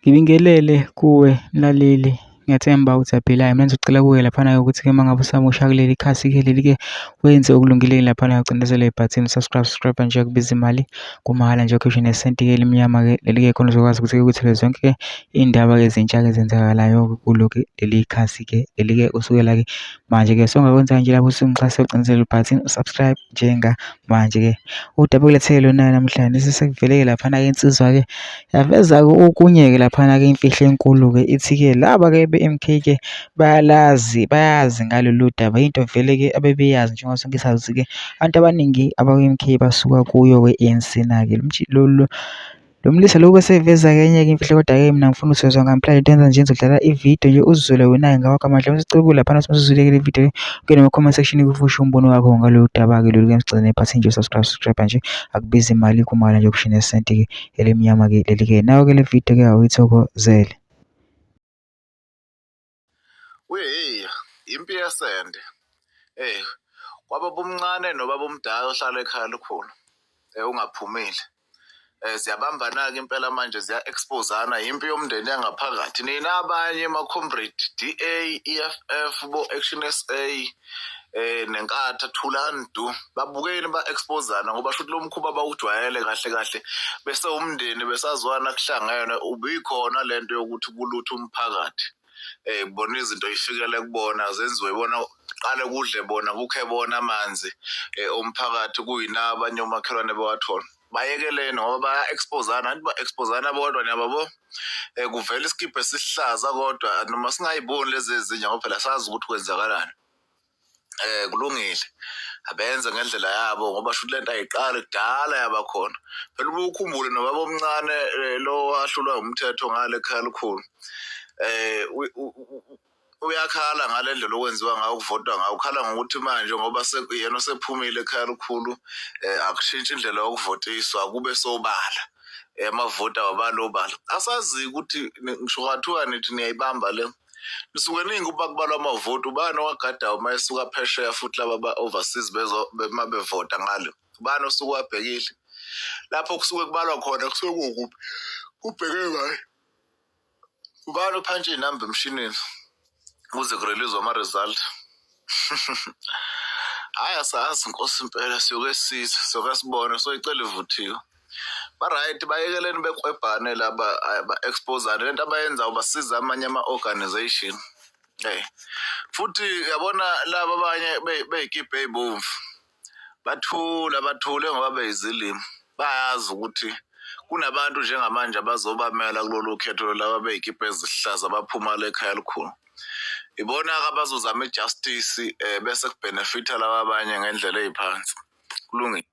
Ngibingelele kuwe mlaleli, ngiyathemba ukuthi aphilayo. Mina ngizocela kuwe laphana-ke ukuthi-ke uma ngabe usamusha kuleli khasi-ke leli-ke wenze okulungile laphana, ucindezele ibhathini subscribe nje, kubiza imali kumahhala nje, ukhishwe nesenti-ke elimnyama-ke leli-ke khona uzokwazi ukuthi-ke uthole zonke iy'ndaba-ke ezintsha-ke ezenzakalayo kulo-ke leli khasi-ke leli-ke kusukela-ke manje-ke. So ongakwenza nje lapho usungixhase ucindezele ibhathini usubscribe njengamanje-ke. Udaba okulethele lona namhlanje sesekuveleke laphana-ke insizwa-ke yaveza-ke okunye-ke laphana-ke imfihlo enkulu-ke ithi-ke laba-ke be-MK-ke bayazi ngalolu daba, into vele-ke abebeyazi njengoba sonke sazi ukuthi-ke abantu abaningi abakwi-MK basuka kuyo-ke i-ANC-na-ke. Lo mlisa lo beseveza-ke enye-ke imfihlo, kodwa-ke mina ngifuna usezwa ngampela into enza nje ngizodlala ividiyo nje uzizwele wena-ke ngawakho amandla. Masicela laphana usuzwile-ke le video ungene kuma-comment section ufushe umbono wakho ngalolu daba-ke lolu-ke sigcine ibhathini nje subscribe nje, akubizi imali kumahhala nje, ukhishwe nesenti-ke elimnyama-ke leli-ke. Nayo-ke le video-ke awuyithokozele. Weheya, impi yesende. Kwababa omncane nobaba omdala ohlala ekhaya likhulu, ungaphumile. Ziyabambana-ke impela manje, ziya-expose-ana, impi yomndeni yangaphakathi. Nina abanye ama-comrade, DA, EFF, bo-Action SA, nenkatha Thulani Du, babukeni ba-expose-ana ngoba shuthi lo mkhuba bawujwayele kahle kahle. Bese umndeni besazwana kuhlangene, ubikhona lento yokuthi kuluthe umphakathi. Kubona izinto yifikele kubona, zenziwe bona, qale kudle bona, kukhe bona amanzi omphakathi, kuyina abanye omakhelwane bewathola. Bayekelene ngoba baya-expose-ana, anti ba-expose-ana bodwa niyababo. Kuvela isikibha esihlaza kodwa noma singayiboni lezi ezinye ngoba phela sazi ukuthi kwenzakalani. Kulungile abenze ngendlela yabo ngoba shuthi lento ayiqali kudala yabakhona. Phela ukukhumbule nobaba omncane lo wahlulwa umthetho ngale ekhaya likhulu, uyakhala ngale ndlela okwenziwa ngayo, ukuvotwa ngayo. Ukhala ngokuthi manje ngoba yena osephumile ekhaya likhulu, akushintshi indlela yokuvotiswa, kube sobala amavoti awabalobala. Asazi ukuthi ngisho kwathiwa nithi niyayibamba le, nisuke ningi ukuba kubalwa amavoti. Ubani owagadayo uma esuka phesheya futhi laba ba-overseas uma bevota ngale? Ubani osuke wabhekile lapho kusuke kubalwa khona? Kusuke kukuphi? Kubheke ngayo ubani ophantshi iy'namba emshinini kuze kurelizwe ama-result? Hhayi, asazi Nkosi impela, siyoke size, siyoke sibone, soyicela ivuthiwe. Ba-right, bayekeleni bekwebhane laba ba-expose-ane. Lento abayenzayo basiza amanye ama-organization. Futhi yabona laba abanye bey'kibha ey'bomvu bathule ngoba beyizilimi. Bayazi ukuthi kunabantu njengamanje abazobamela kulolu khetho laba bey'kibha ezihlaza baphuma le ekhaya likhulu. Ibona-ke abazozama i-justice bese kubhenefitha laba abanye ngendlela ey'phansi. Kulungile.